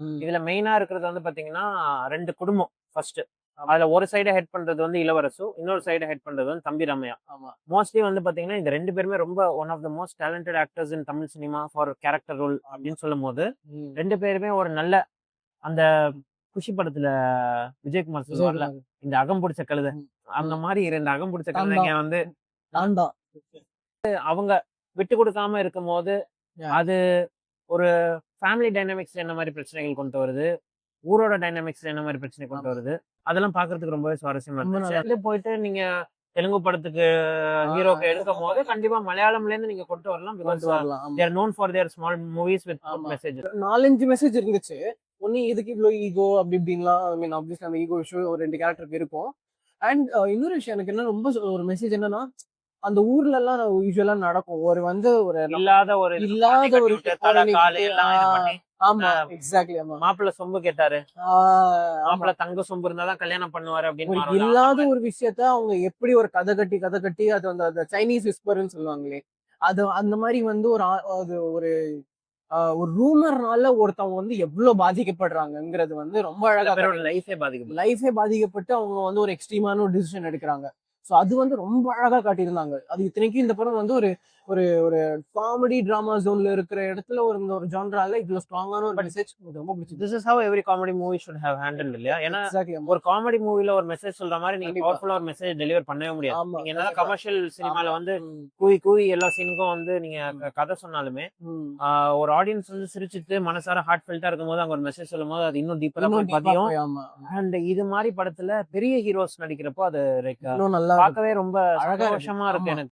ம். இதுல மெயினா இருக்கிறது வந்து பாத்தீங்கன்னா 2 குடும்பம் ஃபர்ஸ்ட். ஆமா. அதுல ஒரு சைட ஹெட் பண்றது வந்து இளவரசு, இன்னொரு சைட ஹெட் பண்றது வந்து தம்பி ராமையா. ஆமா. மோஸ்ட்லி வந்து பாத்தீங்கன்னா, இந்த 2 பேருமே ரொம்ப one of the most talented actors in Tamil cinema for character role ஆமா. அப்படின்னு சொல்லும்போது, ம். 2 பேருமே ஒரு நல்ல அந்த குஷி படத்துல விஜயகுமார் சொல்லுவார்ல, விஜயகுமார். இந்த அகம் புடிச்ச கழுதை. ம். அந்த ம். மாரி 2 அகம் புடிச்ச தாண்டா. கழுதைங்க வந்து தாண்டா. அவங்க விட்டு குடுக்காம இருக்கும்போது, யாஹ்! அது ஒரு ஃபேமிலி டைனமிக்ஸ்ல என்ன மாரி பிரச்சனைகள் கொண்டு வருது, ஊரோட டைனமிக்ஸ்ல என்ன மாரி பிரச்சனை கொண்டு ஆமா. வருது, அதெல்லாம் பார்க்கறதுக்கு ரொம்பவே சுவாரஸ்யமா ரொம்ப இருந்துச்சு. நல்லா அதுல போயிட்டு நீங்க தெலுங்கு படத்துக்கு ஆ ஹீரோக்கு எடுக்கும்போது, கண்டிப்பா மலையாளம்லேருந்து நீங்க கொண்டு வரலாம். பிகாஸ் கொண்டு வரலாம். தே ஆமா. Are known for their small movies with good ஆமா. மெசேஜஸ். 4, 5 மெசேஜ் இருந்துச்சு. ஒண்ணு எதுக்கு இவ்ளோ ஈகோ அப்படி இப்படின்லாம் ஐ மீன் ஆப்வியஸ்லி அந்த ஈகோ இஷ்யூ ஒரு 2 கேரக்டருக்கு இருக்கும். அண்ட் இன்னொரு விஷயம் எனக்கு என்ன ரொம்ப ஒரு மெசேஜ் என்னன்னா, அந்த ஊர்லலாம் யூசுவலா நடக்கும். ஒரு வந்து ஒரு இல்லாத ஒரு இதுக்கு பாத்தி இல்லாத கட்டி ஒரு விட்டு, தல, காலனி காலு விட்டு எல்லாம் இது பண்ணி, ஆமா. அ எக்ஸாக்ட்லி ஆமா. மாப்பிள்ளை சொம்பு கேட்டாரு. ஆ ஆமா. மாப்பிள்ளை தங்க சொம்பு இருந்தா தான் கல்யாணம் பண்ணுவாரு அப்படின்னு ஒரு மாறும்ல, அந்த இல்லாத மாரி. ஒரு விஷயத்த அவங்க எப்படி ஒரு கதை கட்டி அது அந்த அந்த சைனீஸ் விஸ்பர்ன்னு சொல்லுவாங்களே, அது அந்த மாரி வந்து அது ஒரு ரூமர்னால ஒருத்தவங்க வந்து எவ்வளவு பாதிக்கப்படுறாங்கங்கிறது வந்து ரொம்ப சில அழகா பேரோட காட்டியிருந்தாங்க. லைஃபே பாதிக்கப்படும். லைஃபே பாதிக்கப்பட்டு அவங்க வந்து ஒரு எக்ஸ்ட்ரீமான ஒரு டிசிஷன் எடுக்கிறாங்க. ஸோ அது வந்து ரொம்ப அழகா காட்டியிருந்தாங்க. அது இத்தனைக்கும் இந்த படம் வந்து ஒரு ஒரு ஒரு காமெடி டிராமா ஜோன்ல இருக்கிற இடத்துல ஒரு ஜான்ரால இவ்வளவு ஸ்ட்ராங்கான ஒரு பட் மெசேஜ் எனக்கு ரொம்ப பிடிச்சது. This is how every comedy movie should have handled இல்லையா? ஏன்னா, எக்ஸாக்ட்லி ஆமா. ஒரு காமெடி மூவில ஒரு மெசேஜ் சொல்ற மாரி நீங்க கண்டிப்பா. பவர்ஃபுல்லா ஒரு மெசேஜ் டெலிவர் பண்ணவே முடியாது. ஆமா. நீங்க என்னதான் கண்டிப்பா. கமர்ஷியல் சினிமால ஆமா. வந்து ம். கூவி கூவி எல்லா சீனுக்கும் வந்து நீங்க ம். கதை சொன்னாலுமே, ம். ஒரு ஆடியன்ஸ் வந்து சிரிச்சுட்டு மனசார ஹார்ட் ஃபெல்ட்டா இருக்கும்போது அங்க ஒரு மெசேஜ் சொல்லும்போது, அது இன்னும் டீப்பரா இன்னும் போய் டீப்பா பதியும். போய் ஆமா. அண்ட் இது மாரி படத்துல பெரிய ஹீரோஸ் நடிக்கிறப்போ அது லைக் இன்னும் நல்லா பார்க்கவே ரொம்ப அழகா இருக்கு. சந்தோஷமா இருக்கு ஆமா. எனக்கு.